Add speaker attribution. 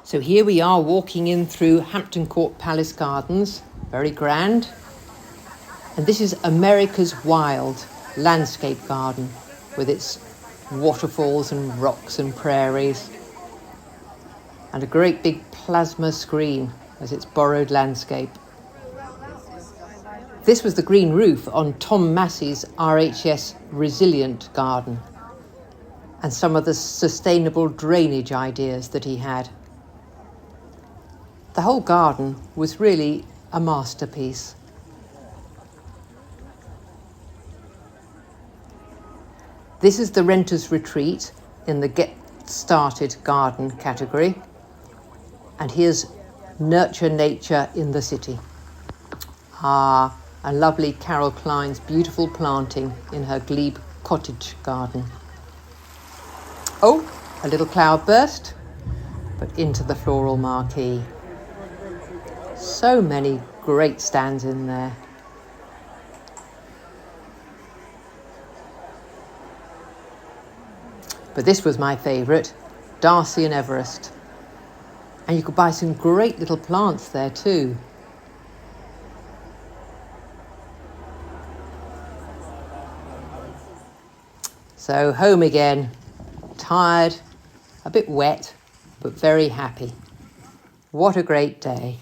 Speaker 1: So here we are walking in through Hampton Court Palace Gardens, very grand. And this is America's Wild landscape garden with its waterfalls and rocks and prairies. And a great big plasma screen as its borrowed landscape. This was the green roof on Tom Massey's RHS Resilient Garden and some of the sustainable drainage ideas that he had. The whole garden was really a masterpiece. This is the Renters Retreat in the Get Started Garden category. And here's Nurture Nature in the City. And lovely Carol Klein's beautiful planting in her glebe cottage garden. Oh, a little cloudburst, but into the floral marquee. So many great stands in there. But this was my favourite, Darcy and Everest. And you could buy some great little plants there too. So home again, tired, a bit wet, but very happy. What a great day.